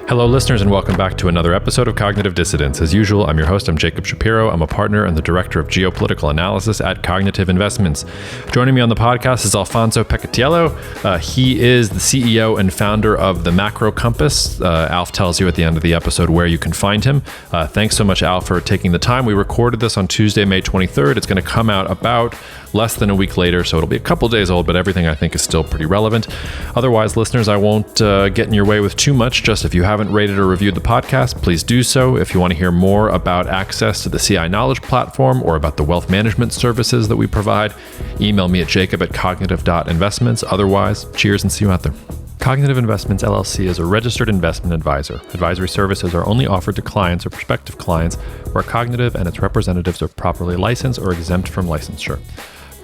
Hello, listeners, and welcome back to another episode of Cognitive Dissidence. As usual, I'm your host. I'm Jacob Shapiro. I'm a partner and the director of geopolitical analysis at Cognitive Investments. Joining me on the podcast is Alfonso Peccatiello. He is the CEO and founder of the Macro Compass. Alf tells you at the end of the episode where you can find him. Thanks so much, Alf, for taking the time. We recorded this on Tuesday, May 23rd. It's going to come out about less than a week later, so it'll be a couple days old, but everything I think is still pretty relevant. Otherwise, listeners, I won't get in your way with too much. Just if you haven't rated or reviewed the podcast, please do so. If you want to hear more about access to the CI Knowledge platform or about the wealth management services that we provide, email me at jacob@cognitive.investments. Otherwise, cheers and see you out there. Cognitive Investments LLC is a registered investment advisor. Advisory services are only offered to clients or prospective clients where Cognitive and its representatives are properly licensed or exempt from licensure.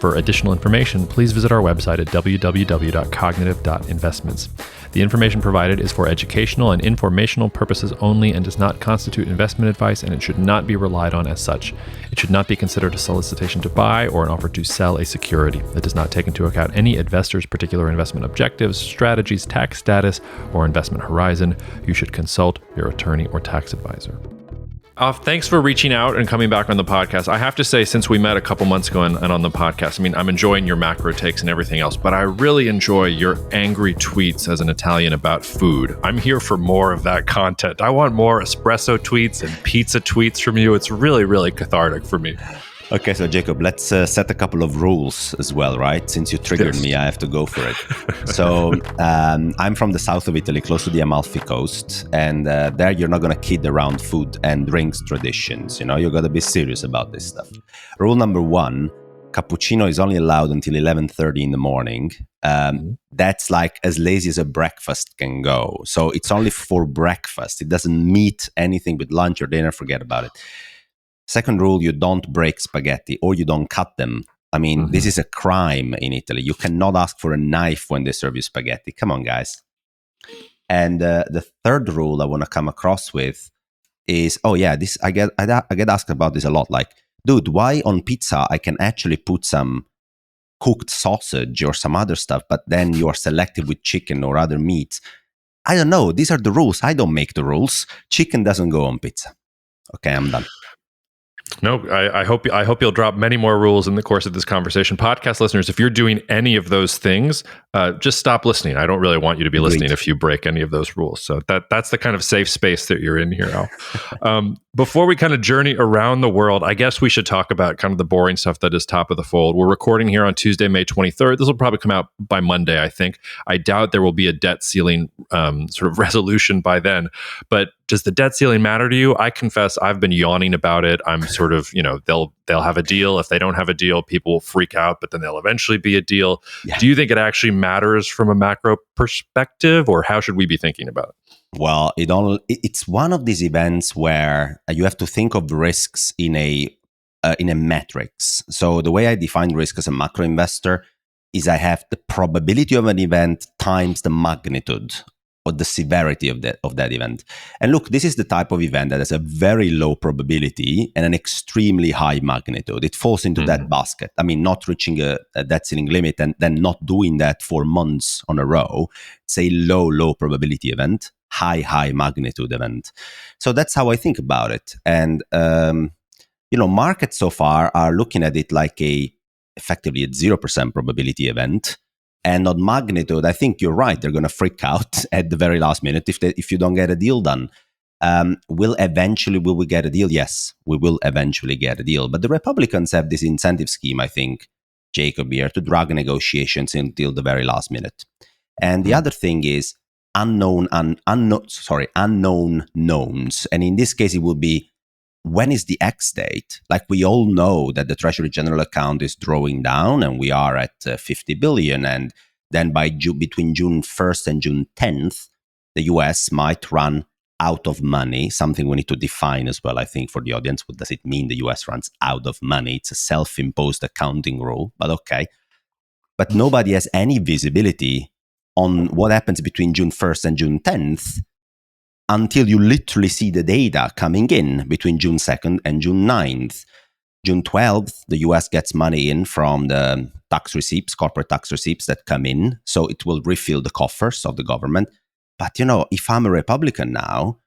For additional information, please visit our website at www.cognitive.investments. The information provided is for educational and informational purposes only and does not constitute investment advice, and it should not be relied on as such. It should not be considered a solicitation to buy or an offer to sell a security. It does not take into account any investor's particular investment objectives, strategies, tax status, or investment horizon. You should consult your attorney or tax advisor. Thanks for reaching out and coming back on the podcast. I have to say, since we met a couple months ago and on the podcast, I mean, I'm enjoying your macro takes and everything else, but I really enjoy your angry tweets as an Italian about food. I'm here for more of that content. I want more espresso tweets and pizza tweets from you. It's really, really cathartic for me. Okay, so Jacob, let's set a couple of rules as well, right? Since you triggered me, I have to go for it. So I'm from the south of Italy, close to the Amalfi Coast, and there you're not going to kid around food and drinks traditions. You know, you got to be serious about this stuff. Rule number one, cappuccino is only allowed until 11:30 in the morning. That's like as lazy as a breakfast can go. So it's only for breakfast. It doesn't meet anything with lunch or dinner. Forget about it. Second rule, you don't break spaghetti or you don't cut them. I mean, this is a crime in Italy. You cannot ask for a knife when they serve you spaghetti. Come on, guys. And the third rule I want to come across with is, this I get asked about this a lot. Like, dude, why on pizza I can actually put some cooked sausage or some other stuff, but then you are selective with chicken or other meats? I don't know. These are the rules. I don't make the rules. Chicken doesn't go on pizza. Okay, I'm done. No, I hope you'll drop many more rules in the course of this conversation. Podcast listeners, if you're doing any of those things, just stop listening. I don't really want you to be listening if you break any of those rules. So that's the kind of safe space that you're in here, Al. Before we kind of journey around the world, I guess we should talk about kind of the boring stuff that is top of the fold. We're recording here on Tuesday, May 23rd. This will probably come out by Monday, I think. I doubt there will be a debt ceiling sort of resolution by then. But does the debt ceiling matter to you? I confess I've been yawning about it. I'm sort of, they'll have a deal. If they don't have a deal, people will freak out, but then there'll eventually be a deal. Yeah. Do you think it actually matters from a macro perspective, or how should we be thinking about it? Well, it's one of these events where you have to think of risks in a matrix. So the way I define risk as a macro investor is I have the probability of an event times the magnitude or the severity of that event. And look, this is the type of event that has a very low probability and an extremely high magnitude. It falls into that basket. I mean, not reaching a debt ceiling limit and then not doing that for months on a row. It's a low probability event, high magnitude event. So that's how I think about it. And, markets so far are looking at it like effectively a 0% probability event. And on magnitude, I think you're right. They're going to freak out at the very last minute if you don't get a deal done. Will we get a deal? Yes, we will eventually get a deal. But the Republicans have this incentive scheme, I think, Jacob, here to drag negotiations until the very last minute. And the other thing is unknown knowns. And in this case, it will be, when is the X date? Like, we all know that the Treasury General account is drawing down and we are at 50 billion. And then between June 1st and June 10th, the US might run out of money, something we need to define as well, I think, for the audience. What does it mean the US runs out of money? It's a self-imposed accounting rule, but okay. But nobody has any visibility on what happens between June 1st and June 10th until you literally see the data coming in between June 2nd and June 9th. June 12th, the US gets money in from the tax receipts, corporate tax receipts that come in. So it will refill the coffers of the government. But, if I'm a Republican now,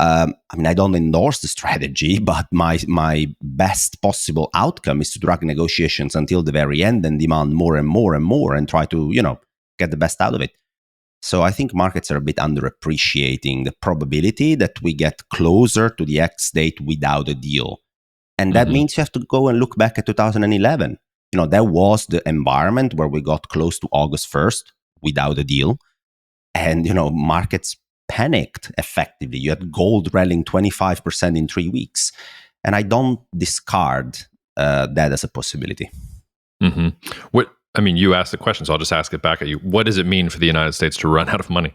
I don't endorse the strategy, but my best possible outcome is to drag negotiations until the very end and demand more and more and more and try to, get the best out of it. So I think markets are a bit underappreciating the probability that we get closer to the X date without a deal. And that means you have to go and look back at 2011. That was the environment where we got close to August 1st without a deal. And, markets panicked effectively. You had gold rallying 25% in 3 weeks. And I don't discard that as a possibility. You asked the question, so I'll just ask it back at you. What does it mean for the United States to run out of money?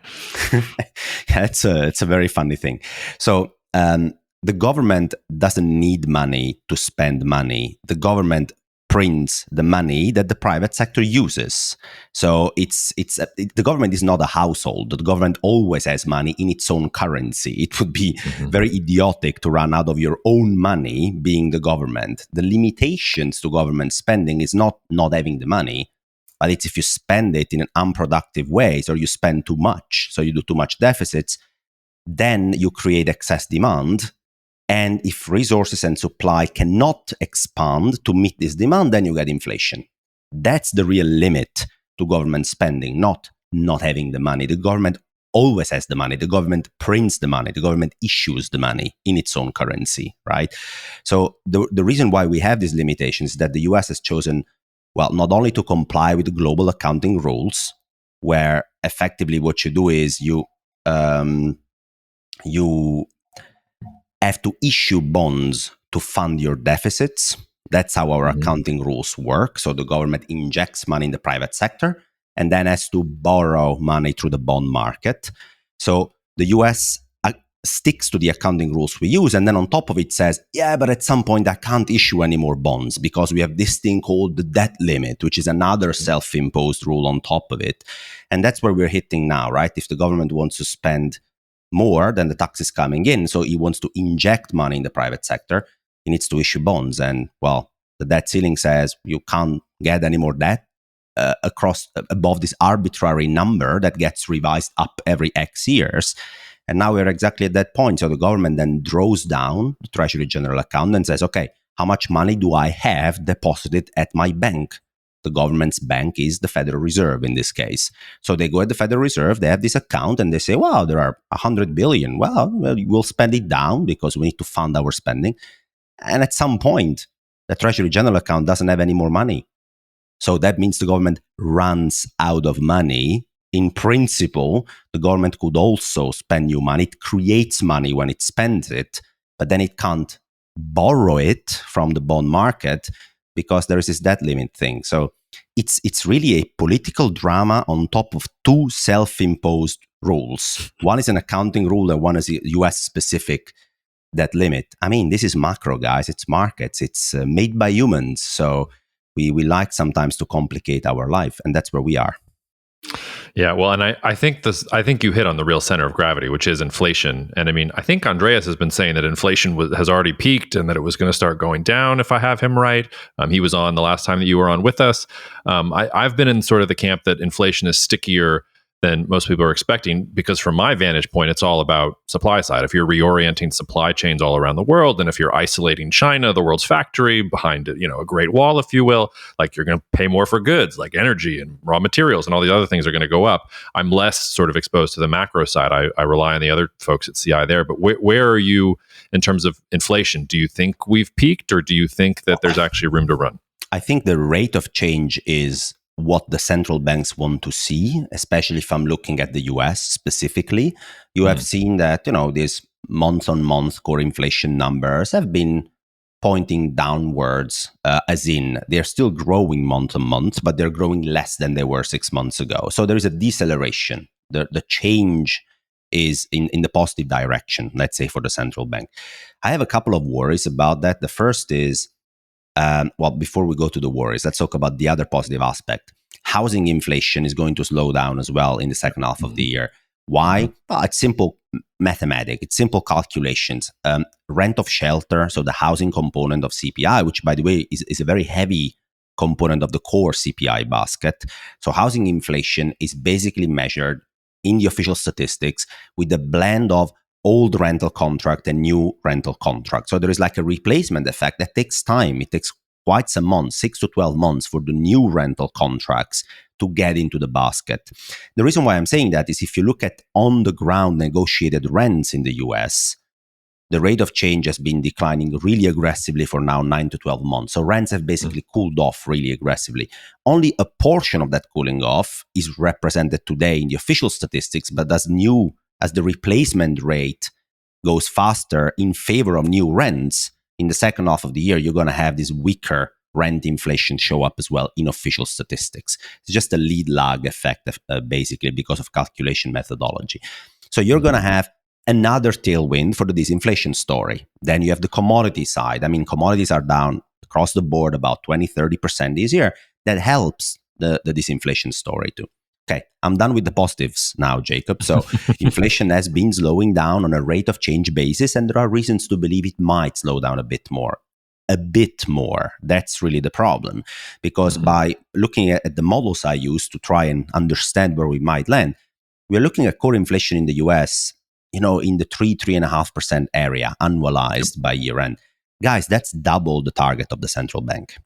It's a very funny thing. So the government doesn't need money to spend money. The government prints the money that the private sector uses. So the government is not a household. The government always has money in its own currency. It would be very idiotic to run out of your own money being the government. The limitations to government spending is not having the money, but it's if you spend it in an unproductive way, or you spend too much, so you do too much deficits, then you create excess demand. And if resources and supply cannot expand to meet this demand, then you get inflation. That's the real limit to government spending, not having the money. The government always has the money. The government prints the money. The government issues the money in its own currency, right? So the reason why we have these limitations is that the US has chosen, not only to comply with the global accounting rules, where effectively what you do is you have to issue bonds to fund your deficits. That's how our accounting rules work. So the government injects money in the private sector and then has to borrow money through the bond market. So the US sticks to the accounting rules we use. And then on top of it says, but at some point I can't issue any more bonds because we have this thing called the debt limit, which is another self-imposed rule on top of it. And that's where we're hitting now, right? If the government wants to spend more than the tax is coming in, so he wants to inject money in the private sector, he needs to issue bonds. And the debt ceiling says you can't get any more debt above this arbitrary number that gets revised up every X years. And now we're exactly at that point. So the government then draws down the Treasury General account and says, okay, how much money do I have deposited at my bank? The government's bank is the Federal Reserve in this case. So they go at the Federal Reserve, they have this account, and they say, there are 100 billion. Well, we'll spend it down because we need to fund our spending. And at some point, the Treasury General account doesn't have any more money. So that means the government runs out of money. In principle, the government could also spend new money. It creates money when it spends it, but then it can't borrow it from the bond market because there is this debt limit thing. So it's really a political drama on top of two self-imposed rules. One is an accounting rule and one is a US-specific debt limit. This is macro, guys. It's markets. It's made by humans. So we like sometimes to complicate our life, and that's where we are. Yeah, well, and I think you hit on the real center of gravity, which is inflation. And I think Andreas has been saying that inflation has already peaked and that it was going to start going down, if I have him right. He was on the last time that you were on with us. I've been in sort of the camp that inflation is stickier than most people are expecting, because from my vantage point, it's all about supply side. If you're reorienting supply chains all around the world, and if you're isolating China, the world's factory, behind a great wall, if you will, like you're going to pay more for goods like energy and raw materials and all these other things are going to go up. I'm less sort of exposed to the macro side. I rely on the other folks at CI there. But where are you in terms of inflation? Do you think we've peaked, or do you think that there's actually room to run? I think the rate of change is what the central banks want to see, especially if I'm looking at the US specifically. You have seen that, these month-on-month core inflation numbers have been pointing downwards, as in they're still growing month-on-month, but they're growing less than they were 6 months ago. So there is a deceleration. The change is in the positive direction, let's say, for the central bank. I have a couple of worries about that. The first is, before we go to the worries, let's talk about the other positive aspect. Housing inflation is going to slow down as well in the second half of the year. Why? Well, it's simple mathematics. It's simple calculations. Rent of shelter, so the housing component of CPI, which, by the way, is a very heavy component of the core CPI basket. So housing inflation is basically measured in the official statistics with a blend of old rental contract and new rental contract. So there is like a replacement effect that takes time. It takes quite some months, 6 to 12 months for the new rental contracts to get into the basket. The reason why I'm saying that is if you look at on the ground negotiated rents in the US, the rate of change has been declining really aggressively for now 9 to 12 months. So rents have basically cooled off really aggressively. Only a portion of that cooling off is represented today in the official statistics, but as the replacement rate goes faster in favor of new rents, in the second half of the year, you're going to have this weaker rent inflation show up as well in official statistics. It's just a lead lag effect, basically, because of calculation methodology. So you're going to have another tailwind for the disinflation story. Then you have the commodity side. I mean, commodities are down across the board about 20-30% this year. That helps the disinflation story too. Okay, I'm done with the positives now, Jacob. So inflation has been slowing down on a rate of change basis, and there are reasons to believe it might slow down a bit more. A bit more. That's really the problem. Because by looking at the models I use to try and understand where we might land, we're looking at core inflation in the US, in the 3.5% area, annualized by year end. Guys, that's double the target of the central bank.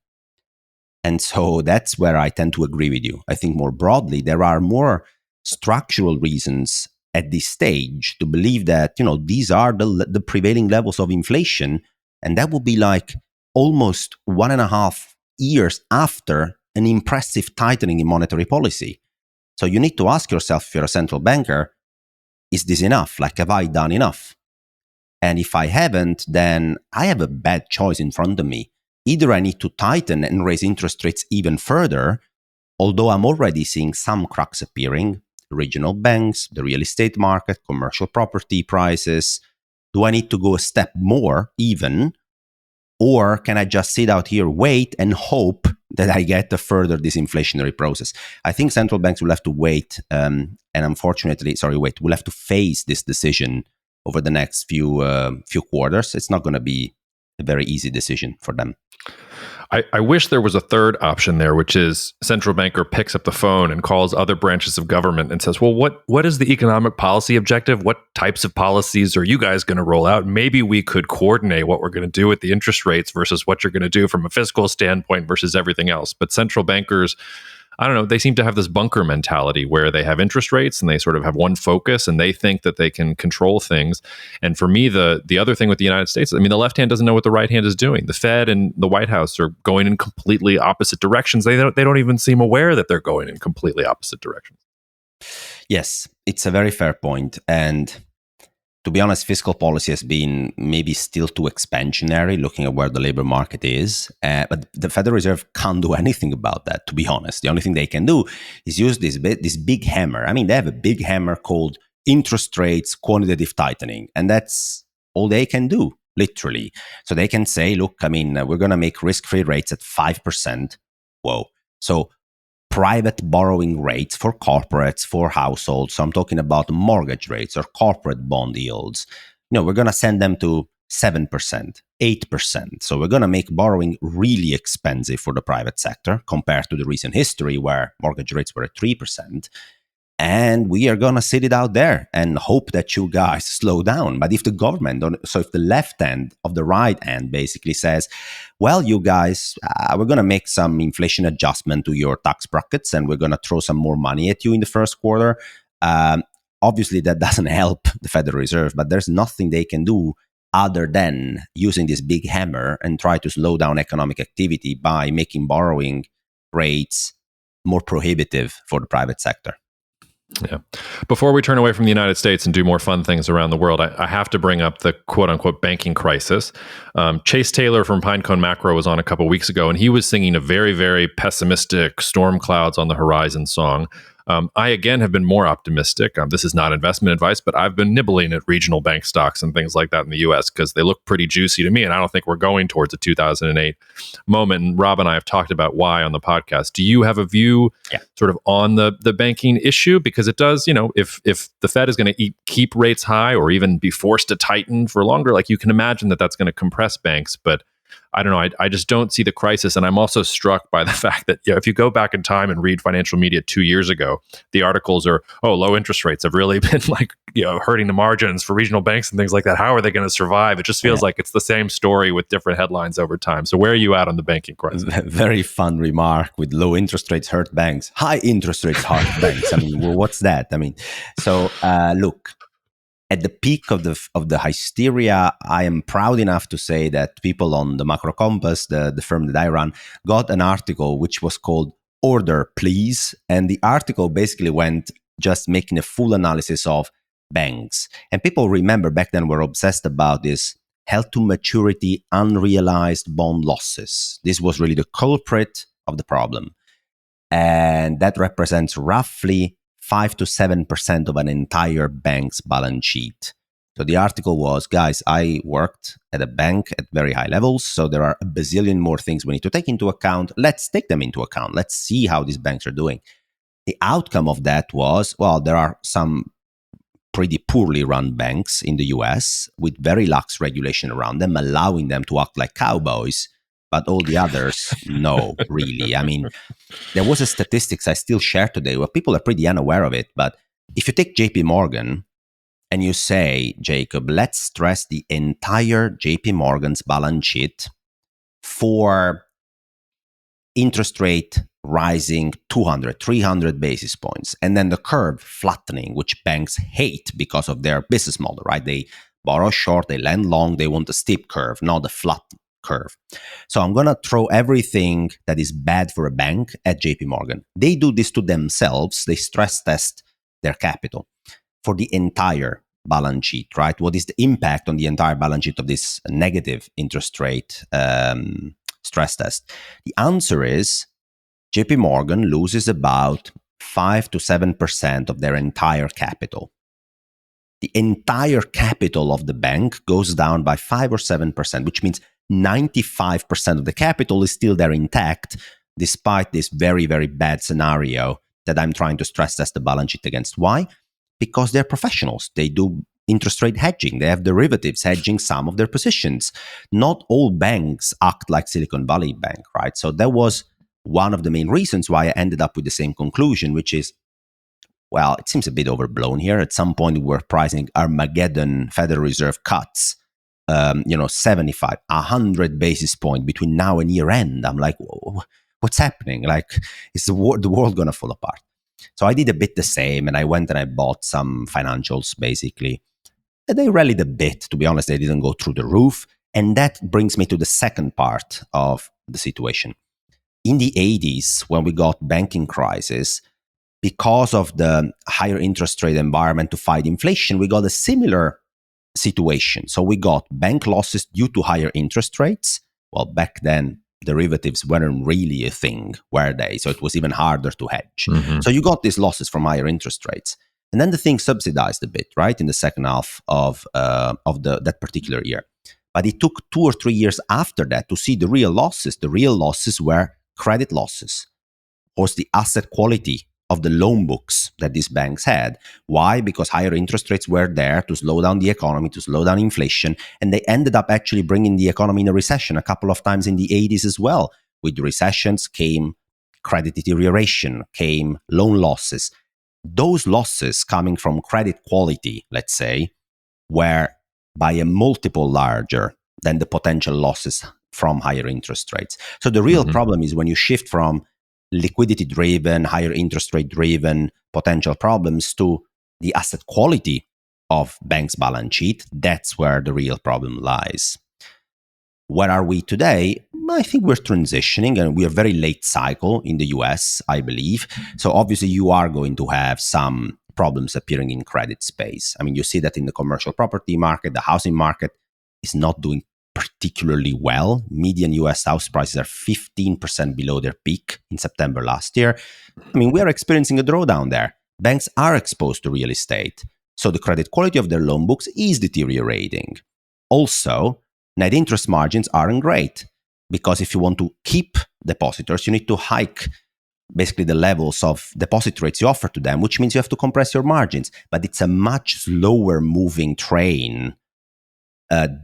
And so that's where I tend to agree with you. I think more broadly, there are more structural reasons at this stage to believe that, these are the prevailing levels of inflation. And that would be like almost 1.5 years after an impressive tightening in monetary policy. So you need to ask yourself, if you're a central banker, is this enough? Like, have I done enough? And if I haven't, then I have a bad choice in front of me. Either I need to tighten and raise interest rates even further, although I'm already seeing some cracks appearing, regional banks, the real estate market, commercial property prices. Do I need to go a step more even? Or can I just sit out here, wait, and hope that I get a further disinflationary process? I think central banks will have to wait, we'll have to face this decision over the next few quarters. It's not going to be a very easy decision for them. I wish there was a third option there, which is central banker picks up the phone and calls other branches of government and says, well, what is the economic policy objective? What types of policies are you guys going to roll out? Maybe we could coordinate what we're going to do with the interest rates versus what you're going to do from a fiscal standpoint versus everything else. But central bankers, I don't know, they seem to have this bunker mentality where they have interest rates and they sort of have one focus and they think that they can control things. And for me, the other thing with the United States, I mean, the left hand doesn't know what the right hand is doing. The Fed and the White House are going in completely opposite directions. They don't even seem aware that they're going in completely opposite directions. Yes, it's a very fair point. And to be honest, fiscal policy has been maybe still too expansionary, looking at where the labor market is. But the Federal Reserve can't do anything about that, to be honest. The only thing they can do is use this big hammer. I mean, they have a big hammer called interest rates quantitative tightening. And that's all they can do, literally. So they can say, look, I mean, we're going to make risk-free rates at 5%. Whoa. So private borrowing rates for corporates, for households. So I'm talking about mortgage rates or corporate bond yields. We're going to send them to 7%, 8%. So we're going to make borrowing really expensive for the private sector compared to the recent history where mortgage rates were at 3%. And we are going to sit it out there and hope that you guys slow down. But if the government, if the left hand of the right hand basically says, well, you guys, we're going to make some inflation adjustment to your tax brackets and we're going to throw some more money at you in the first quarter. Obviously, that doesn't help the Federal Reserve, but there's nothing they can do other than using this big hammer and try to slow down economic activity by making borrowing rates more prohibitive for the private sector. Yeah. Before we turn away from the United States and do more fun things around the world, I have to bring up the quote unquote banking crisis. Chase Taylor from Pinecone Macro was on a couple weeks ago, and he was singing a very, very pessimistic storm clouds on the horizon song. I, again, have been more optimistic. This is not investment advice, but I've been nibbling at regional bank stocks and things like that in the U.S. because they look pretty juicy to me, and I don't think we're going towards a 2008 moment. And Rob and I have talked about why on the podcast. Do you have a view sort of on the banking issue? Because it does, if the Fed is going to keep rates high or even be forced to tighten for longer, like you can imagine that that's going to compress banks. But I don't know. I just don't see the crisis. And I'm also struck by the fact that, if you go back in time and read financial media 2 years ago, the articles are, low interest rates have really been hurting the margins for regional banks and things like that. How are they going to survive? It just feels like it's the same story with different headlines over time. So where are you at on the banking crisis? Very fun remark with low interest rates hurt banks. High interest rates hurt banks. I mean, what's that? I mean, so look, at the peak of the hysteria, I am proud enough to say that people on the Macro Compass, the firm that I run, got an article which was called Order Please. And the article basically went just making a full analysis of banks. And people remember back then were obsessed about this held to maturity unrealized bond losses. This was really the culprit of the problem. And that represents roughly 5 to 7% of an entire bank's balance sheet. So the article was, guys, I worked at a bank at very high levels, so there are a bazillion more things we need to take into account. Let's take them into account. Let's see how these banks are doing. The outcome of that was, well, there are some pretty poorly run banks in the US with very lax regulation around them, allowing them to act like cowboys, but all the others, no, really. I mean, there was a statistics I still share today where people are pretty unaware of it. But if you take JP Morgan and you say, Jacob, let's stress the entire JP Morgan's balance sheet for interest rate rising 200, 300 basis points, and then the curve flattening, which banks hate because of their business model, right? They borrow short, they lend long, they want a steep curve, not a flat curve. So I'm going to throw everything that is bad for a bank at JP Morgan. They do this to themselves. They stress test their capital for the entire balance sheet, right? What is the impact on the entire balance sheet of this negative interest rate stress test? The answer is JP Morgan loses about 5 to 7% of their entire capital. The entire capital of the bank goes down by 5 or 7%, which means 95% of the capital is still there intact, despite this very, very bad scenario that I'm trying to stress test the balance sheet against. Why? Because they're professionals. They do interest rate hedging. They have derivatives hedging some of their positions. Not all banks act like Silicon Valley Bank, right? So that was one of the main reasons why I ended up with the same conclusion, which is, well, it seems a bit overblown here. At some point, we were pricing Armageddon Federal Reserve cuts, 75, 100 basis points between now and year end. I'm like, what's happening? Like, is the world going to fall apart? So I did a bit the same, and I went and I bought some financials, basically. And they rallied a bit. To be honest, they didn't go through the roof. And that brings me to the second part of the situation. In the 80s, when we got banking crisis, because of the higher interest rate environment to fight inflation, we got a similar situation. So we got bank losses due to higher interest rates. Well, back then, derivatives weren't really a thing, were they? So it was even harder to hedge. Mm-hmm. So you got these losses from higher interest rates. And then the thing subsidized a bit, right, in the second half of that particular year. But it took 2 or 3 years after that to see the real losses. The real losses were credit losses, or the asset quality of the loan books that these banks had. Why? Because higher interest rates were there to slow down the economy, to slow down inflation, and they ended up actually bringing the economy in a recession a couple of times in the 80s as well. With recessions came credit deterioration, came loan losses. Those losses coming from credit quality, let's say, were by a multiple larger than the potential losses from higher interest rates. So the real problem is when you shift from liquidity-driven, higher interest rate-driven potential problems to the asset quality of banks' balance sheet, that's where the real problem lies. Where are we today? I think we're transitioning, and we are very late cycle in the US, I believe. So obviously you are going to have some problems appearing in credit space. I mean, you see that in the commercial property market, the housing market is not doing particularly well. Median US house prices are 15% below their peak in September last year. I mean, we are experiencing a drawdown there. Banks are exposed to real estate, so the credit quality of their loan books is deteriorating. Also, net interest margins aren't great, because if you want to keep depositors, you need to hike basically the levels of deposit rates you offer to them, which means you have to compress your margins. But it's a much slower moving train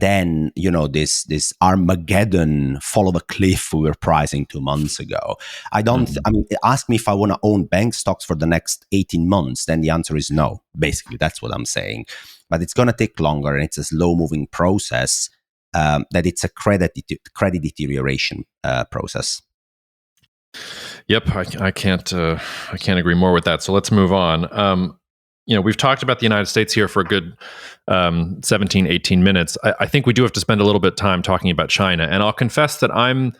than this Armageddon fall of a cliff we were pricing 2 months ago. I don't. I mean, ask me if I want to own bank stocks for the next 18 months. Then the answer is no. Basically, that's what I'm saying. But it's going to take longer, and it's a slow-moving process. That it's a credit deterioration process. Yep, I can't agree more with that. So let's move on. We've talked about the United States here for a good 17, 18 minutes. I think we do have to spend a little bit of time talking about China. And I'll confess that I'm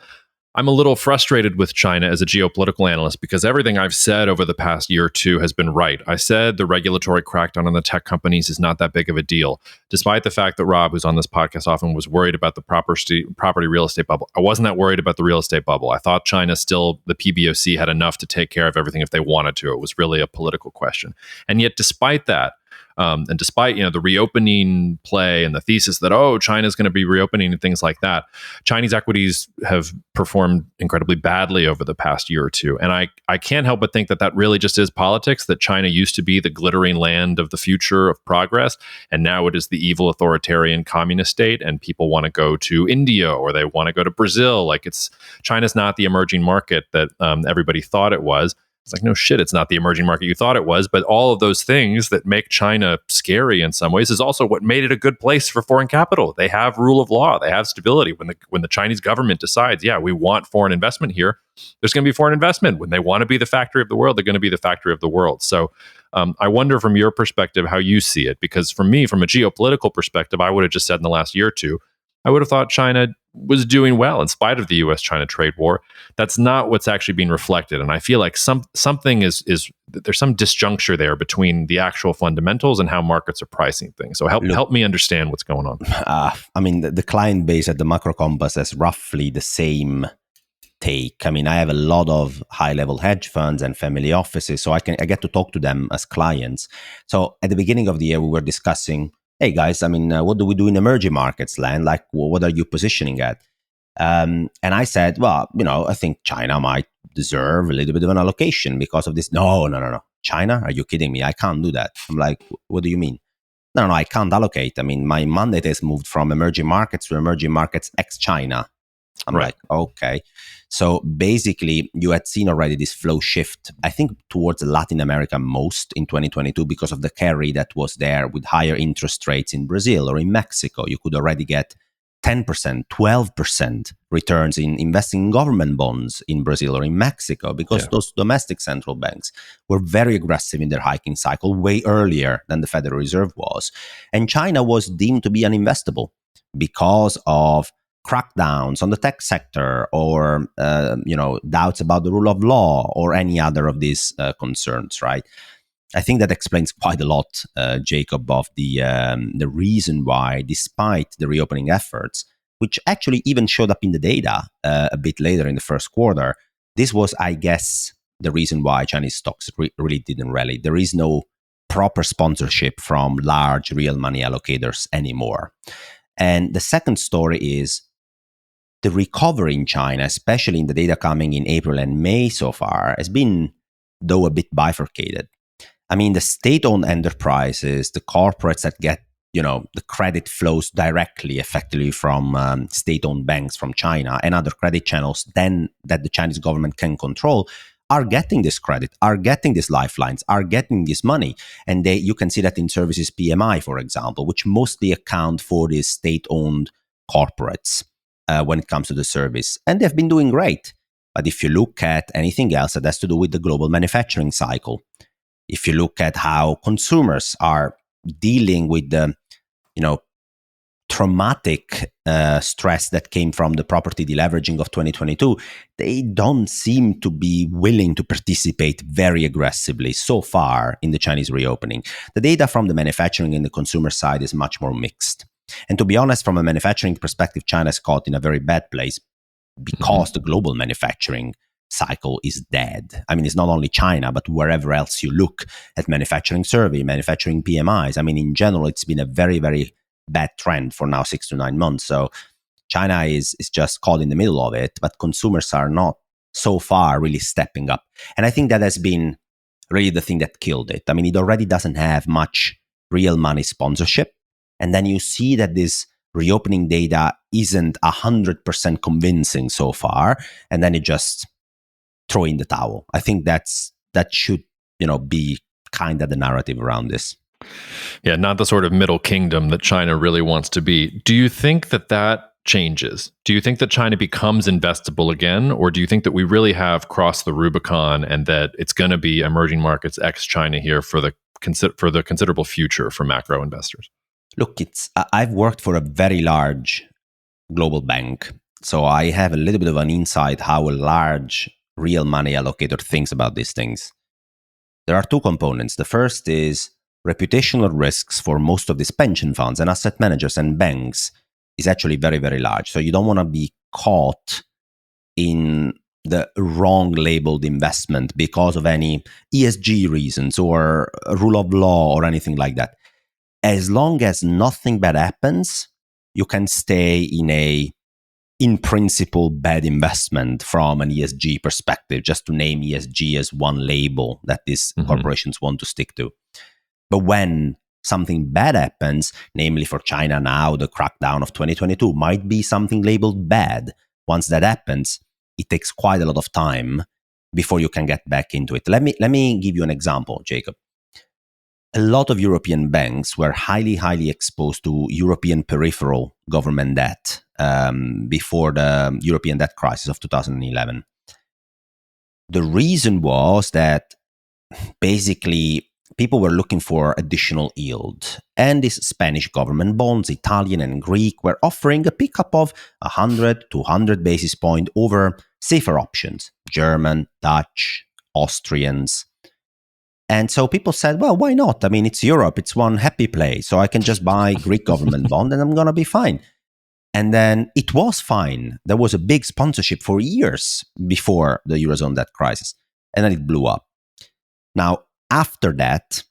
a little frustrated with China as a geopolitical analyst because everything I've said over the past year or two has been right. I said the regulatory crackdown on the tech companies is not that big of a deal, despite the fact that Rob, who's on this podcast often, was worried about the property real estate bubble. I wasn't that worried about the real estate bubble. I thought China still, the PBOC had enough to take care of everything if they wanted to. It was really a political question. And yet, despite that, and despite the reopening play and the thesis that China's going to be reopening and things like that, Chinese equities have performed incredibly badly over the past year or two. And I can't help but think that really just is politics, that China used to be the glittering land of the future of progress, and now it is the evil authoritarian communist state, and people want to go to India or they want to go to Brazil. Like China's not the emerging market that everybody thought it was. It's like, no shit, it's not the emerging market you thought it was. But all of those things that make China scary in some ways is also what made it a good place for foreign capital. They have rule of law. They have stability. When the Chinese government decides, we want foreign investment here, there's going to be foreign investment. When they want to be the factory of the world, they're going to be the factory of the world. So I wonder from your perspective how you see it. Because for me, from a geopolitical perspective, I would have just said in the last year or two, I would have thought China was doing well in spite of the U.S.-China trade war. That's not what's actually being reflected. And I feel like something is there's some disjuncture there between the actual fundamentals and how markets are pricing things. So help me understand what's going on. I mean, the client base at the Macro Compass has roughly the same take. I mean, I have a lot of high-level hedge funds and family offices, so I get to talk to them as clients. So at the beginning of the year, we were discussing, hey guys, I mean, what do we do in emerging markets land? Like, what are you positioning at? And I said, well, I think China might deserve a little bit of an allocation because of this. No. China? Are you kidding me? I can't do that. I'm like, what do you mean? No, I can't allocate. I mean, my mandate has moved from emerging markets to emerging markets ex-China. I'm right. Like, okay. So basically, you had seen already this flow shift, I think, towards Latin America most in 2022 because of the carry that was there with higher interest rates in Brazil or in Mexico. You could already get 10%, 12% returns in investing in government bonds in Brazil or in Mexico because those domestic central banks were very aggressive in their hiking cycle way earlier than the Federal Reserve was. And China was deemed to be uninvestable because of crackdowns on the tech sector or doubts about the rule of law or any other of these concerns, right? I think that explains quite a lot, Jacob, of the reason why, despite the reopening efforts, which actually even showed up in the data a bit later in the first quarter, this was, I guess, the reason why Chinese stocks really didn't rally. There is no proper sponsorship from large real money allocators anymore. And the second story is the recovery in China, especially in the data coming in April and May so far, has been, though, a bit bifurcated. I mean, the state-owned enterprises, the corporates that get, the credit flows directly, effectively from state-owned banks from China and other credit channels then that the Chinese government can control, are getting this credit, are getting these lifelines, are getting this money. And you can see that in services PMI, for example, which mostly account for these state-owned corporates when it comes to the service. And they've been doing great. But if you look at anything else that has to do with the global manufacturing cycle, if you look at how consumers are dealing with the, traumatic stress that came from the property deleveraging of 2022, they don't seem to be willing to participate very aggressively so far in the Chinese reopening. The data from the manufacturing and the consumer side is much more mixed. And to be honest, from a manufacturing perspective, China is caught in a very bad place because the global manufacturing cycle is dead. I mean, it's not only China, but wherever else you look at manufacturing survey, manufacturing PMIs. I mean, in general, it's been a very, very bad trend for now 6 to 9 months. So China is just caught in the middle of it, but consumers are not so far really stepping up. And I think that has been really the thing that killed it. I mean, it already doesn't have much real money sponsorship. And then you see that these reopening data isn't 100% convincing so far, and then you just throw in the towel. I think that should be kind of the narrative around this. Yeah, not the sort of middle kingdom that China really wants to be. Do you think that changes? Do you think that China becomes investable again, or do you think that we really have crossed the Rubicon and that it's going to be emerging markets ex-China here for the considerable future for macro investors? Look, I've worked for a very large global bank, so I have a little bit of an insight how a large real money allocator thinks about these things. There are two components. The first is reputational risks for most of these pension funds and asset managers and banks is actually very, very large. So you don't want to be caught in the wrong labeled investment because of any ESG reasons or rule of law or anything like that. As long as nothing bad happens, you can stay in principle, bad investment from an ESG perspective, just to name ESG as one label that these corporations want to stick to. But when something bad happens, namely for China now, the crackdown of 2022 might be something labeled bad. Once that happens, it takes quite a lot of time before you can get back into it. Let me give you an example, Jacob. A lot of European banks were highly, highly exposed to European peripheral government debt before the European debt crisis of 2011. The reason was that basically people were looking for additional yield. And these Spanish government bonds, Italian and Greek, were offering a pickup of 100 to 100 basis points over safer options, German, Dutch, Austrians. And so people said, well, why not? I mean, it's Europe. It's one happy place. So I can just buy Greek government bond and I'm going to be fine. And then it was fine. There was a big sponsorship for years before the Eurozone debt crisis. And then it blew up. Now, after that,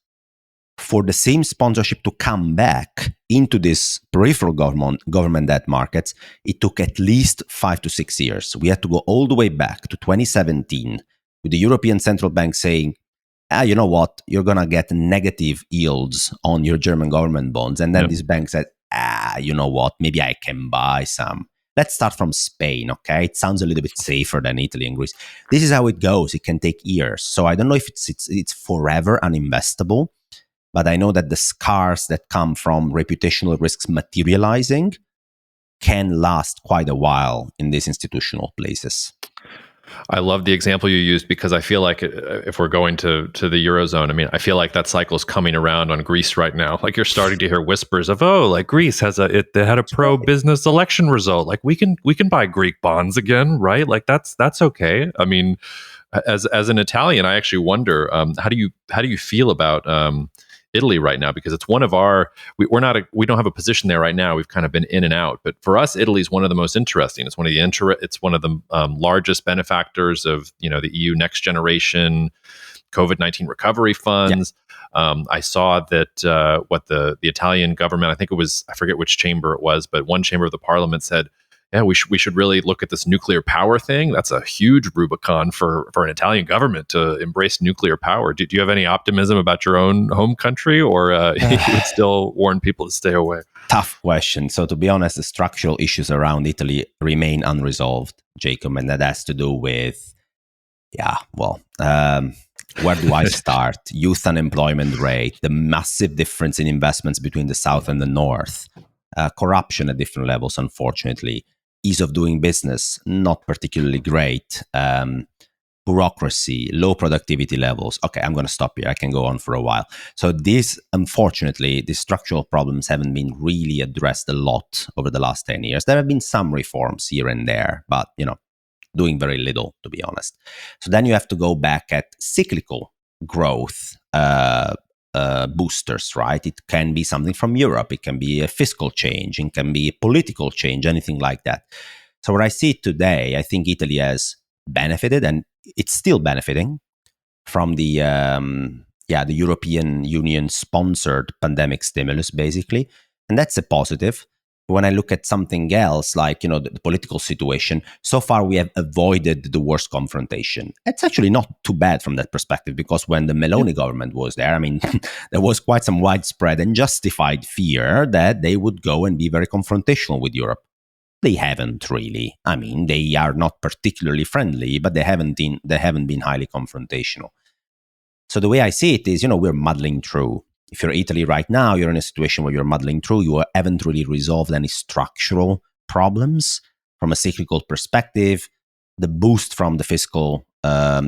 for the same sponsorship to come back into this peripheral government debt markets, it took at least 5 to 6 years. We had to go all the way back to 2017 with the European Central Bank saying, you know what, you're going to get negative yields on your German government bonds. And then this bank said, you know what, maybe I can buy some. Let's start from Spain, okay? It sounds a little bit safer than Italy and Greece. This is how it goes. It can take years. So I don't know if it's forever uninvestable, but I know that the scars that come from reputational risks materializing can last quite a while in these institutional places. I love the example you used because I feel like if we're going to the Eurozone, I mean, I feel like that cycle is coming around on Greece right now. Like you're starting to hear whispers of, like Greece they had a pro-business election result. Like we can buy Greek bonds again, right? Like that's okay. I mean, as an Italian, I actually wonder how do you feel about Italy right now, because it's one of we don't have a position there right now. We've kind of been in and out, but for us, Italy is one of the most interesting. It's one of the largest benefactors of the EU Next Generation COVID-19 recovery funds. Yeah. I saw that what the Italian government, I forget which chamber it was, but one chamber of the parliament said, yeah, we should really look at this nuclear power thing. That's a huge Rubicon for an Italian government to embrace nuclear power. Do you have any optimism about your own home country, or you would still warn people to stay away? Tough question. So to be honest, the structural issues around Italy remain unresolved, Jacob, and that has to do with, where do I start? Youth unemployment rate, the massive difference in investments between the South and the North, corruption at different levels, unfortunately. Ease of doing business, not particularly great. Bureaucracy, low productivity levels. Okay, I'm going to stop here. I can go on for a while. So unfortunately, these structural problems haven't been really addressed a lot over the last 10 years. There have been some reforms here and there, but, doing very little, to be honest. So then you have to go back at cyclical growth boosters, right? It can be something from Europe. It can be a fiscal change. It can be a political change, anything like that. So what I see today, I think Italy has benefited, and it's still benefiting from the European Union sponsored pandemic stimulus, basically. And that's a positive. When I look at something else, like, the political situation, so far we have avoided the worst confrontation. It's actually not too bad from that perspective, because when the Meloni government was there, I mean, there was quite some widespread and justified fear that they would go and be very confrontational with Europe. They haven't really. I mean, they are not particularly friendly, but they haven't been highly confrontational. So the way I see it is, we're muddling through. If you're Italy right now, you're in a situation where you're muddling through. You haven't really resolved any structural problems from a cyclical perspective. The boost from the fiscal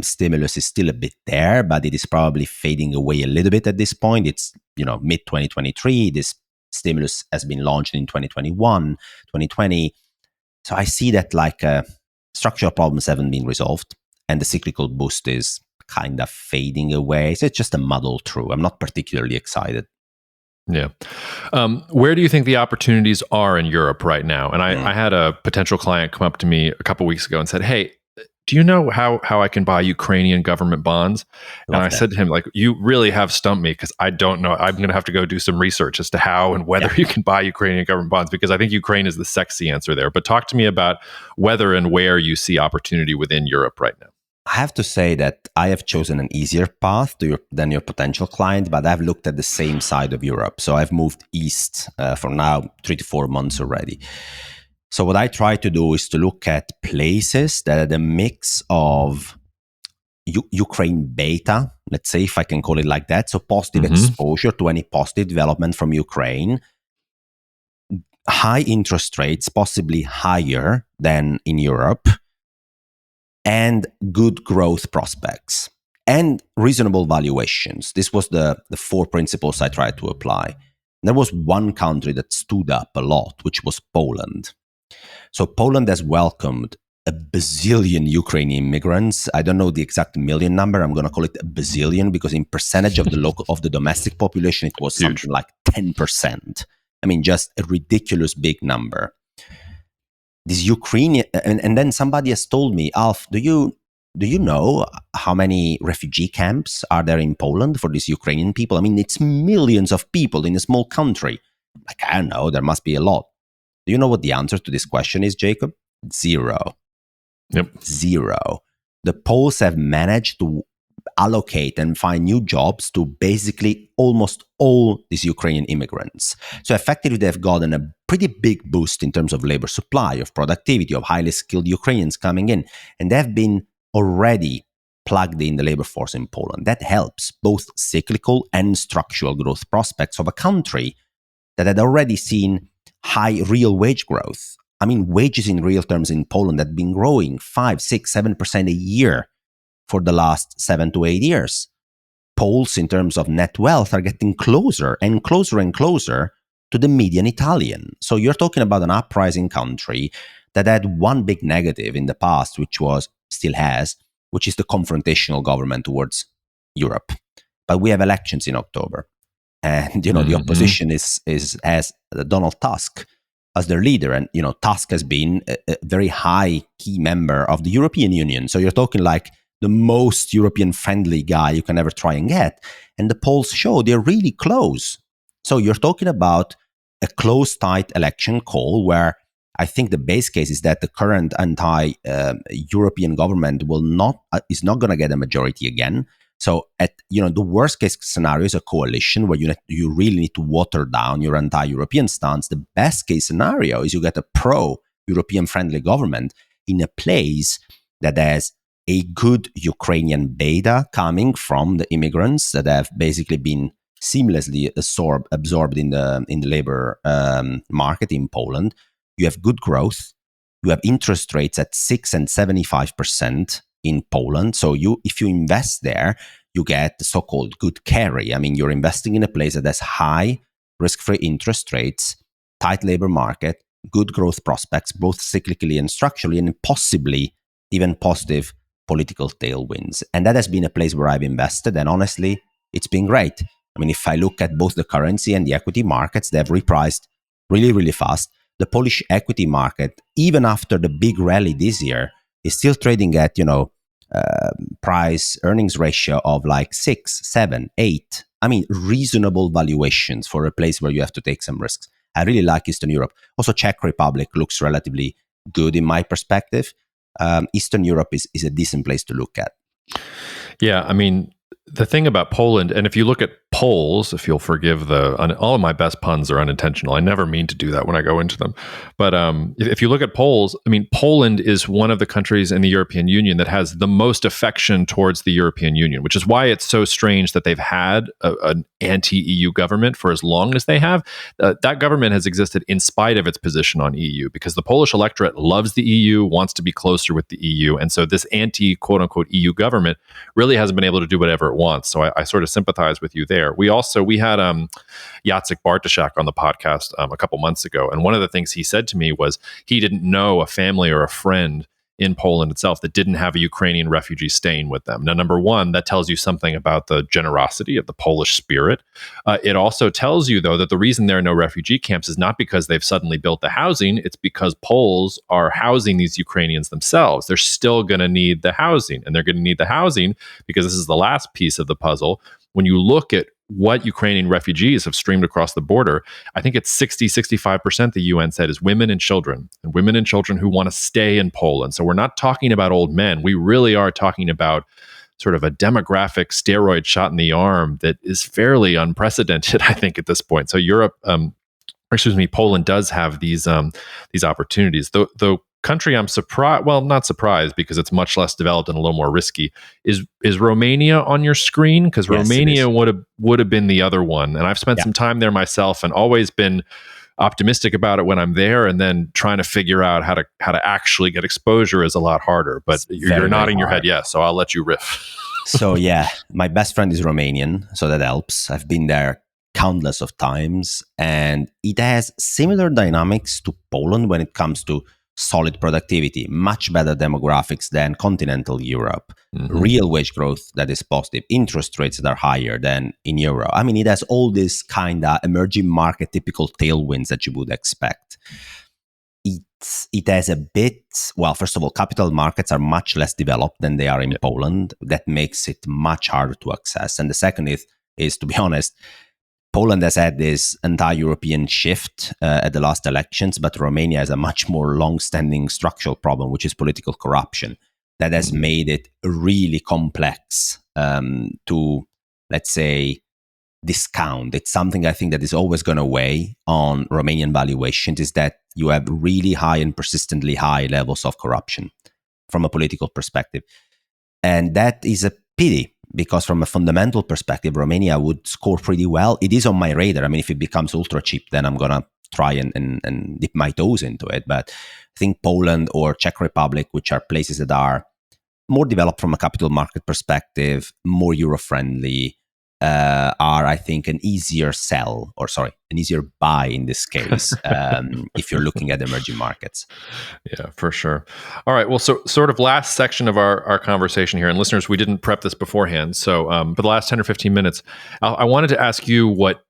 stimulus is still a bit there, but it is probably fading away a little bit at this point. It's, mid 2023. This stimulus has been launched in 2021, 2020. So I see that structural problems haven't been resolved, and the cyclical boost is kind of fading away. So it's just a muddle through. I'm not particularly excited. Yeah. Where do you think the opportunities are in Europe right now? And I had a potential client come up to me a couple of weeks ago and said, "Hey, do you know how I can buy Ukrainian government bonds?" And I said to him, you really have stumped me, because I don't know. I'm going to have to go do some research as to how and whether you can buy Ukrainian government bonds, because I think Ukraine is the sexy answer there. But talk to me about whether and where you see opportunity within Europe right now. I have to say that I have chosen an easier path than your potential client, but I've looked at the same side of Europe. So I've moved east for now 3 to 4 months already. So what I try to do is to look at places that are the mix of Ukraine beta, let's say, if I can call it like that. So positive exposure to any positive development from Ukraine. High interest rates, possibly higher than in Europe. And good growth prospects and reasonable valuations. This was the 4 principles I tried to apply. There was one country that stood up a lot, which was Poland. So Poland has welcomed a bazillion Ukrainian immigrants. I don't know the exact million number. I'm going to call it a bazillion, because in percentage of the domestic population, it was something like 10%. I mean, just a ridiculous big number. This Ukrainian, and then somebody has told me, Alf, do you know how many refugee camps are there in Poland for these Ukrainian people? I mean, it's millions of people in a small country. I don't know, there must be a lot. Do you know what the answer to this question is, Jacob? 0. Yep. 0. The Poles have managed to allocate and find new jobs to basically almost all these Ukrainian immigrants. So effectively, they've gotten a pretty big boost in terms of labor supply, of productivity, of highly skilled Ukrainians coming in. And they've been already plugged in the labor force in Poland. That helps both cyclical and structural growth prospects of a country that had already seen high real wage growth. I mean, wages in real terms in Poland had been growing 5, 6, 7% a year for the last 7 to 8 years. Poles in terms of net wealth are getting closer and closer and closer to the median Italian. So you're talking about an uprising country that had one big negative in the past, which still has, which is the confrontational government towards Europe. But we have elections in October. And, the opposition has Donald Tusk as their leader. And, Tusk has been a very high key member of the European Union. So you're talking like the most European-friendly guy you can ever try and get. And the polls show they're really close. So you're talking about a close, tight election call where I think the base case is that the current anti-European government is not going to get a majority again. So the worst case scenario is a coalition where you really need to water down your anti-European stance. The best case scenario is you get a pro-European friendly government in a place that has a good Ukrainian beta coming from the immigrants that have basically been seamlessly absorbed in the labor market in Poland. You have good growth. You have interest rates at 6 and 75% in Poland. So if you invest there, you get the so-called good carry. I mean, you're investing in a place that has high risk-free interest rates, tight labor market, good growth prospects, both cyclically and structurally, and possibly even positive political tailwinds. And that has been a place where I've invested. And honestly, it's been great. I mean, if I look at both the currency and the equity markets, they've repriced really, really fast. The Polish equity market, even after the big rally this year, is still trading at, price earnings ratio of like 6, 7, 8. I mean, reasonable valuations for a place where you have to take some risks. I really like Eastern Europe. Also, Czech Republic looks relatively good in my perspective. Eastern Europe is a decent place to look at. Yeah, I mean, the thing about Poland, and if you look at polls, if you'll forgive all of my best puns are unintentional. I never mean to do that when I go into them. But if you look at polls, I mean, Poland is one of the countries in the European Union that has the most affection towards the European Union, which is why it's so strange that they've had an anti-EU government for as long as they have. That government has existed in spite of its position on EU, because the Polish electorate loves the EU, wants to be closer with the EU. And so this anti-quote-unquote EU government really hasn't been able to do whatever it wants. So I sort of sympathize with you there. We had Jacek Bartoszak on the podcast a couple months ago, and one of the things he said to me was he didn't know a family or a friend in Poland itself that didn't have a Ukrainian refugee staying with them. Now, number one, that tells you something about the generosity of the Polish spirit. It also tells you, though, that the reason there are no refugee camps is not because they've suddenly built the housing. It's because Poles are housing these Ukrainians themselves. They're still going to need the housing, and they're going to need the housing because this is the last piece of the puzzle. When you look at what Ukrainian refugees have streamed across the border, I think it's 65% the UN said is women and children who want to stay in Poland. So we're not talking about old men. We really are talking about sort of a demographic steroid shot in the arm that is fairly unprecedented, I think, at this point. So Poland does have these opportunities. The country I'm surprised, well, not surprised because it's much less developed and a little more risky, is Romania on your screen? Because yes, Romania would have been the other one. And I've spent some time there myself and always been optimistic about it when I'm there, and then trying to figure out how to actually get exposure is a lot harder. But you're nodding your head yes, so I'll let you riff. So yeah, my best friend is Romanian, so that helps. I've been there countless of times, and it has similar dynamics to Poland when it comes to solid productivity, much better demographics than continental Europe, real wage growth that is positive, interest rates that are higher than in Europe. I mean, it has all these kind of emerging market typical tailwinds that you would expect. It has a bit, well, first of all, capital markets are much less developed than they are in Poland. That makes it much harder to access. And the second is to be honest, Poland has had this anti-European shift at the last elections, but Romania has a much more long-standing structural problem, which is political corruption, that has made it really complex to, let's say, discount. It's something I think that is always going to weigh on Romanian valuations, is that you have really high and persistently high levels of corruption from a political perspective. And that is a pity, because from a fundamental perspective, Romania would score pretty well. It is on my radar. I mean, if it becomes ultra cheap, then I'm going to try and dip my toes into it. But I think Poland or Czech Republic, which are places that are more developed from a capital market perspective, more Euro-friendly, are, I think, an easier buy in this case, if you're looking at emerging markets. Yeah, for sure. All right. Well, so sort of last section of our conversation here, and listeners, we didn't prep this beforehand. So for the last 10 or 15 minutes, I wanted to ask you what,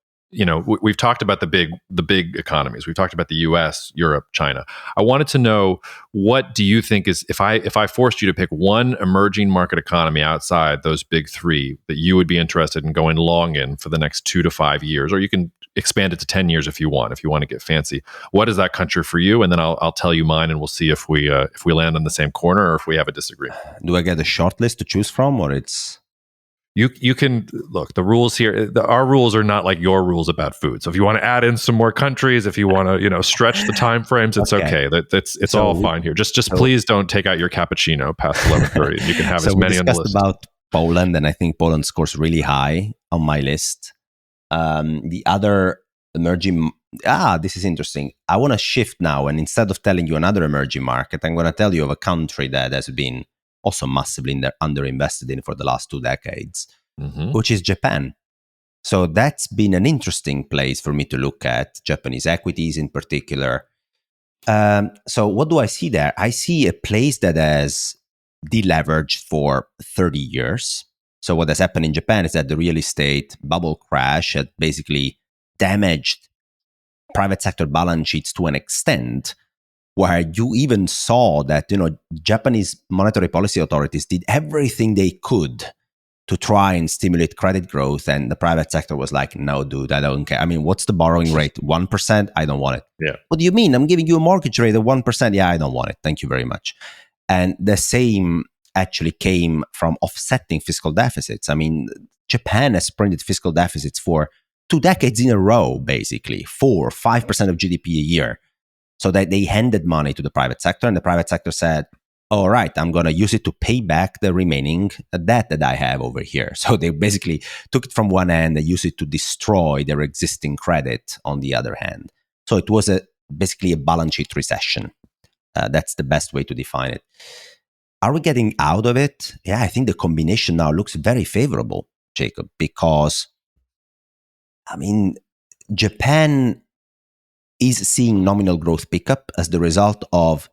we've talked about the big economies. We've talked about the US, Europe, China. I wanted to know, what do you think is, if I forced you to pick one emerging market economy outside those big three that you would be interested in going long in for the next 2 to 5 years, or you can expand it to 10 years if you want to get fancy. What is that country for you? And then I'll tell you mine, and we'll see if we land on the same corner or if we have a disagreement. Do I get a short list to choose from, or it's... You can look, the rules here, our rules are not like your rules about food. So if you want to add in some more countries, if you want to, stretch the time frames, it's okay. It's all fine here. Just please don't take out your cappuccino past 11:30. You can have as many on the list. We discussed about Poland, and I think Poland scores really high on my list. The other emerging, this is interesting. I want to shift now, and instead of telling you another emerging market, I'm going to tell you of a country that has been also massively underinvested in for the last 2 decades, which is Japan. So that's been an interesting place for me to look at, Japanese equities in particular. So what do I see there? I see a place that has deleveraged for 30 years. So what has happened in Japan is that the real estate bubble crash had basically damaged private sector balance sheets to an extent where you even saw that, Japanese monetary policy authorities did everything they could to try and stimulate credit growth. And the private sector was like, no, dude, I don't care. I mean, what's the borrowing rate? 1%? I don't want it. Yeah. What do you mean? I'm giving you a mortgage rate of 1%. Yeah, I don't want it. Thank you very much. And the same actually came from offsetting fiscal deficits. I mean, Japan has printed fiscal deficits for 2 decades in a row, basically, 4-5% of GDP a year. So that they handed money to the private sector, and the private sector said, all right, I'm going to use it to pay back the remaining debt that I have over here. So they basically took it from one end and used it to destroy their existing credit on the other hand. So it was basically a balance sheet recession. That's the best way to define it. Are we getting out of it? Yeah, I think the combination now looks very favorable, Jacob, because, I mean, Japan is seeing nominal growth pickup as the result of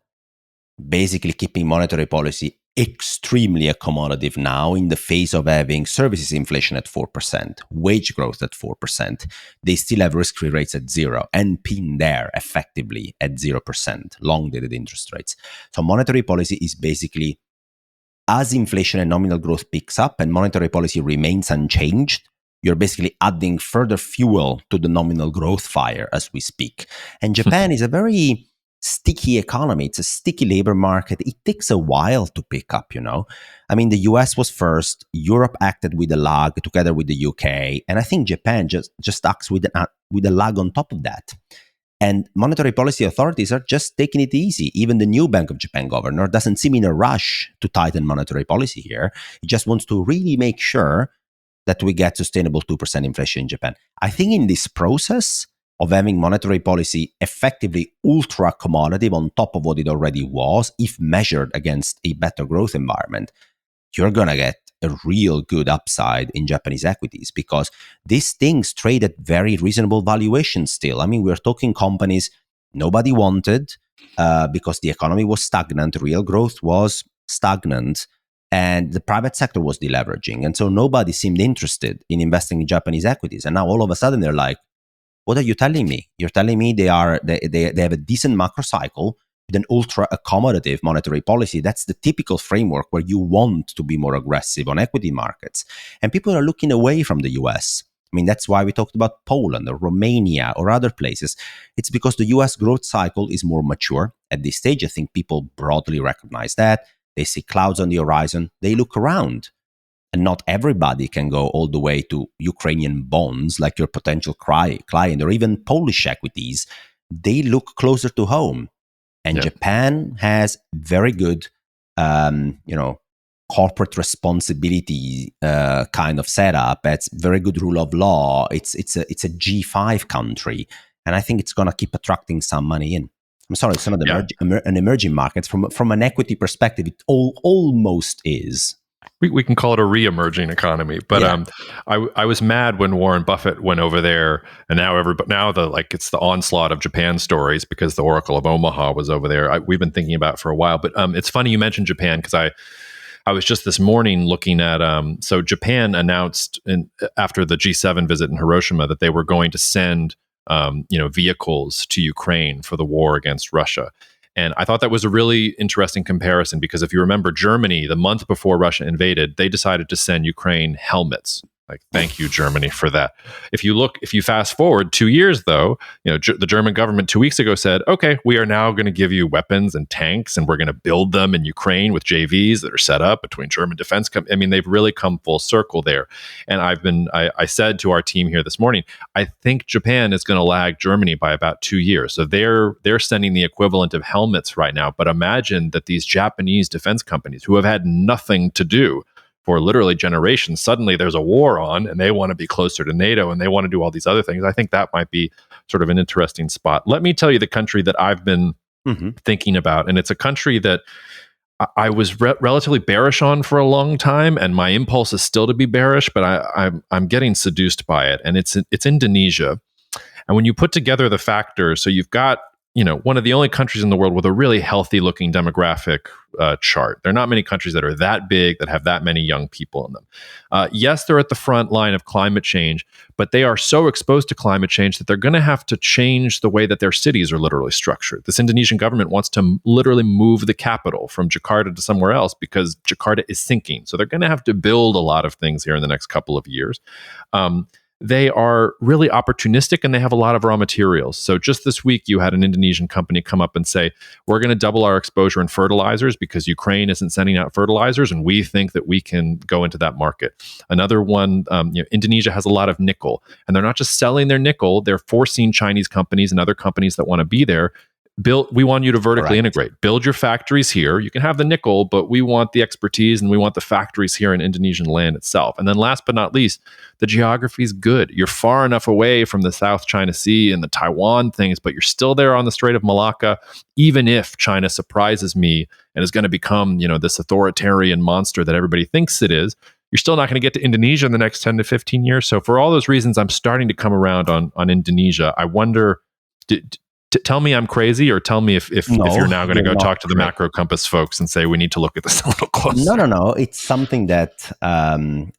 basically keeping monetary policy extremely accommodative now in the face of having services inflation at 4%, wage growth at 4%. They still have risk-free rates at 0 and pin there effectively at 0%, long-dated interest rates. So monetary policy is basically, as inflation and nominal growth picks up and monetary policy remains unchanged, you're basically adding further fuel to the nominal growth fire as we speak. And Japan is a very sticky economy. It's a sticky labor market. It takes a while to pick up, you know. I mean, the US was first. Europe acted with a lag together with the UK. And I think Japan just acts with a lag on top of that. And monetary policy authorities are just taking it easy. Even the new Bank of Japan governor doesn't seem in a rush to tighten monetary policy here. He just wants to really make sure that we get sustainable 2% inflation in Japan. I think in this process of having monetary policy effectively ultra accommodative on top of what it already was, if measured against a better growth environment, you're going to get a real good upside in Japanese equities because these things trade at very reasonable valuations still. I mean, we're talking companies nobody wanted because the economy was stagnant, real growth was stagnant, and the private sector was deleveraging. And so nobody seemed interested in investing in Japanese equities. And now all of a sudden they're like, what are you telling me? You're telling me they have a decent macro cycle with an ultra accommodative monetary policy. That's the typical framework where you want to be more aggressive on equity markets. And people are looking away from the US. I mean, that's why we talked about Poland or Romania or other places. It's because the US growth cycle is more mature. At this stage, I think people broadly recognize that. They see clouds on the horizon. They look around. And not everybody can go all the way to Ukrainian bonds like your potential client or even Polish equities. They look closer to home. And Japan has very good, corporate responsibility kind of setup. It's very good rule of law. It's a G5 country. And I think it's going to keep attracting some money in. I'm sorry, some of the emerging markets, from an equity perspective, it almost is. We can call it a re-emerging economy, but I was mad when Warren Buffett went over there, and now it's the onslaught of Japan stories because the Oracle of Omaha was over there. We've been thinking about it for a while, but it's funny you mentioned Japan because I was just this morning looking at so Japan announced after the G7 visit in Hiroshima that they were going to send vehicles to Ukraine for the war against Russia. And I thought that was a really interesting comparison because if you remember Germany, the month before Russia invaded, they decided to send Ukraine helmets. Like, thank you, Germany, for that. If you fast forward 2 years, though, the German government 2 weeks ago said, okay, we are now going to give you weapons and tanks, and we're going to build them in Ukraine with JVs that are set up between German defense companies. I mean, they've really come full circle there. And I said to our team here this morning, I think Japan is going to lag Germany by about 2 years. So they're sending the equivalent of helmets right now. But imagine that these Japanese defense companies who have had nothing to do for literally generations, suddenly there's a war on and they want to be closer to NATO and they want to do all these other things. I think that might be sort of an interesting spot. Let me tell you the country that I've been thinking about. And it's a country that I was relatively bearish on for a long time. And my impulse is still to be bearish, but I'm getting seduced by it. And it's Indonesia. And when you put together the factors, so you've got one of the only countries in the world with a really healthy looking demographic chart. There are not many countries that are that big that have that many young people in them. Yes, they're at the front line of climate change, but they are so exposed to climate change that they're going to have to change the way that their cities are literally structured. This Indonesian government wants to literally move the capital from Jakarta to somewhere else because Jakarta is sinking. So they're going to have to build a lot of things here in the next couple of years. They are really opportunistic and they have a lot of raw materials. So just this week, you had an Indonesian company come up and say, we're going to double our exposure in fertilizers because Ukraine isn't sending out fertilizers, and we think that we can go into that market. Another one, Indonesia has a lot of nickel, and they're not just selling their nickel, they're forcing Chinese companies and other companies that want to be there. We want you to vertically integrate. Build your factories here. You can have the nickel, but we want the expertise and we want the factories here in Indonesian land itself. And then last but not least, the geography is good. You're far enough away from the South China Sea and the Taiwan things, but you're still there on the Strait of Malacca. Even if China surprises me and is going to become, this authoritarian monster that everybody thinks it is, you're still not going to get to Indonesia in the next 10 to 15 years. So for all those reasons, I'm starting to come around on Indonesia. I wonder, tell me I'm crazy, or tell me if you're now going to go talk to the Macro Compass folks and say we need to look at this a little closer. No. It's something that on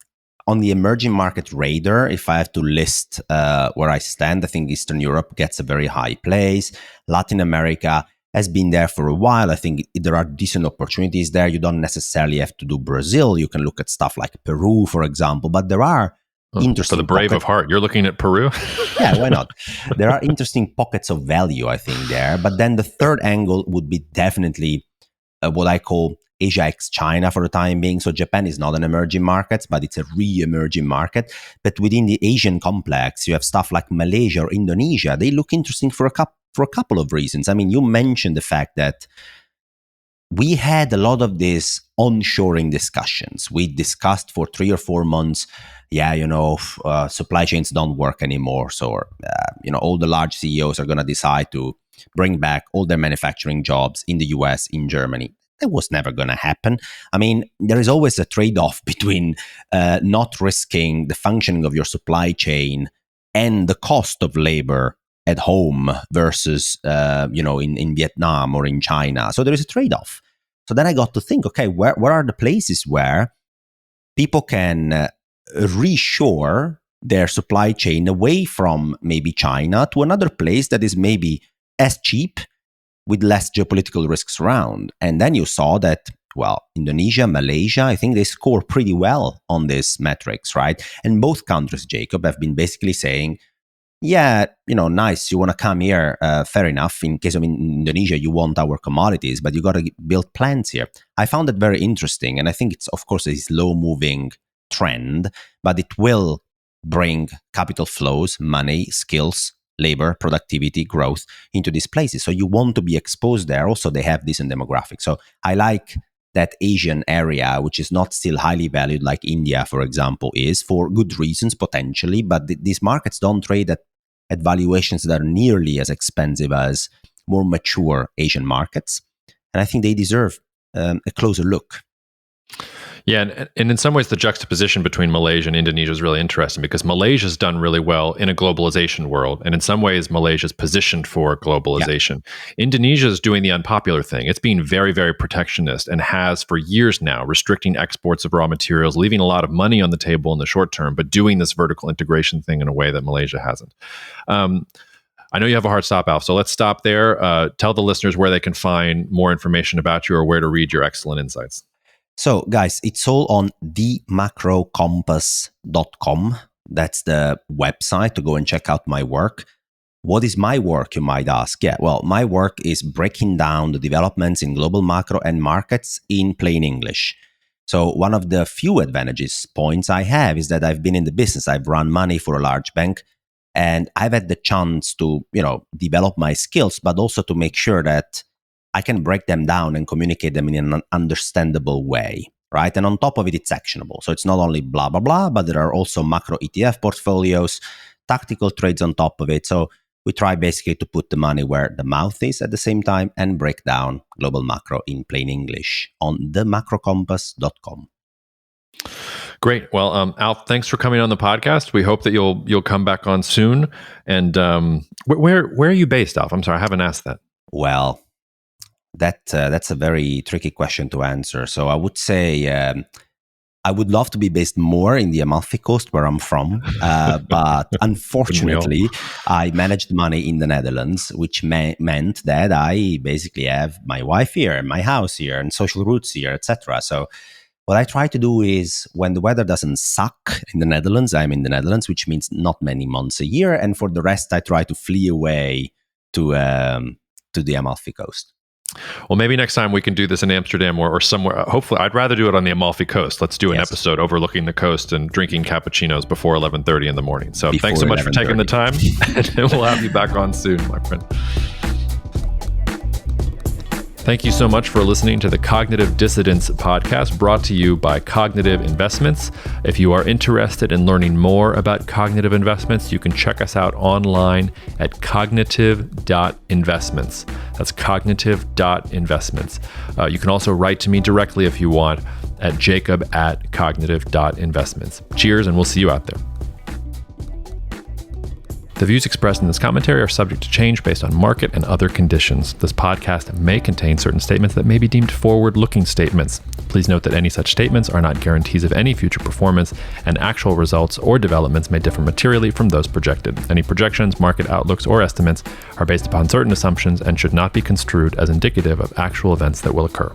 the emerging market radar, if I have to list where I stand, I think Eastern Europe gets a very high place. Latin America has been there for a while. I think there are decent opportunities there. You don't necessarily have to do Brazil. You can look at stuff like Peru, for example, but there are interesting for the brave of heart. You're looking at Peru? Yeah, why not? There are interesting pockets of value, I think, there. But then the third angle would be definitely what I call Asia ex China for the time being. So Japan is not an emerging market, but it's a re-emerging market. But within the Asian complex, you have stuff like Malaysia or Indonesia. They look interesting for a couple of reasons. I mean, you mentioned the fact that we had a lot of these onshoring discussions. We discussed for 3 or 4 months, supply chains don't work anymore. So, all the large CEOs are going to decide to bring back all their manufacturing jobs in the US, in Germany. That was never going to happen. I mean, there is always a trade-off between not risking the functioning of your supply chain and the cost of labor at home versus, in Vietnam or in China. So there is a trade-off. So then I got to think, okay, where are the places where people can reshore their supply chain away from maybe China to another place that is maybe as cheap with less geopolitical risks around? And then you saw that, Indonesia, Malaysia, I think they score pretty well on these metrics, right? And both countries, Jacob, have been basically saying, yeah, nice, you want to come here, fair enough. In case of Indonesia, you want our commodities, but you got to build plants here. I found it very interesting. And I think it's, of course, a slow-moving trend, but it will bring capital flows, money, skills, labor, productivity, growth into these places. So you want to be exposed there. Also, they have decent demographics. So I like that Asian area, which is not still highly valued like India, for example, is, for good reasons, potentially. But these markets don't trade at valuations that are nearly as expensive as more mature Asian markets. And I think they deserve a closer look. Yeah, and in some ways, the juxtaposition between Malaysia and Indonesia is really interesting because Malaysia's done really well in a globalization world. And in some ways, Malaysia's positioned for globalization. Yeah. Indonesia is doing the unpopular thing. It's being very, very protectionist and has for years now, restricting exports of raw materials, leaving a lot of money on the table in the short term, but doing this vertical integration thing in a way that Malaysia hasn't. I know you have a hard stop, Alf, so let's stop there. Tell the listeners where they can find more information about you or where to read your excellent insights. So, guys, it's all on themacrocompass.com. That's the website to go and check out my work. What is my work, you might ask? Yeah, well, my work is breaking down the developments in global macro and markets in plain English. So one of the few advantages points I have is that I've been in the business. I've run money for a large bank, and I've had the chance to, develop my skills, but also to make sure that I can break them down and communicate them in an understandable way, right? And on top of it, it's actionable. So it's not only blah, blah, blah, but there are also macro ETF portfolios, tactical trades on top of it. So we try basically to put the money where the mouth is at the same time and break down global macro in plain English on themacrocompass.com. Great. Well, Alf, thanks for coming on the podcast. We hope that you'll come back on soon. And where are you based, Alf? I'm sorry, I haven't asked that. Well, that's a very tricky question to answer. So I would say I would love to be based more in the Amalfi Coast, where I'm from, but unfortunately, I managed money in the Netherlands, which meant that I basically have my wife here, my house here, and social roots here, etc. So what I try to do is when the weather doesn't suck in the Netherlands, I'm in the Netherlands, which means not many months a year, and for the rest, I try to flee away to the Amalfi Coast. Well, maybe next time we can do this in Amsterdam or somewhere. Hopefully, I'd rather do it on the Amalfi Coast. Let's do an episode overlooking the coast and drinking cappuccinos before 11:30 in the morning. So thanks so much for taking the time, and we'll have you back on soon, my friend. Thank you so much for listening to the Cognitive Dissidence podcast, brought to you by Cognitive Investments. If you are interested in learning more about cognitive investments, you can check us out online at cognitive.investments. That's cognitive.investments. You can also write to me directly if you want at jacob@cognitive.investments. Cheers, and we'll see you out there. The views expressed in this commentary are subject to change based on market and other conditions. This podcast may contain certain statements that may be deemed forward-looking statements. Please note that any such statements are not guarantees of any future performance, and actual results or developments may differ materially from those projected. Any projections, market outlooks, or estimates are based upon certain assumptions and should not be construed as indicative of actual events that will occur.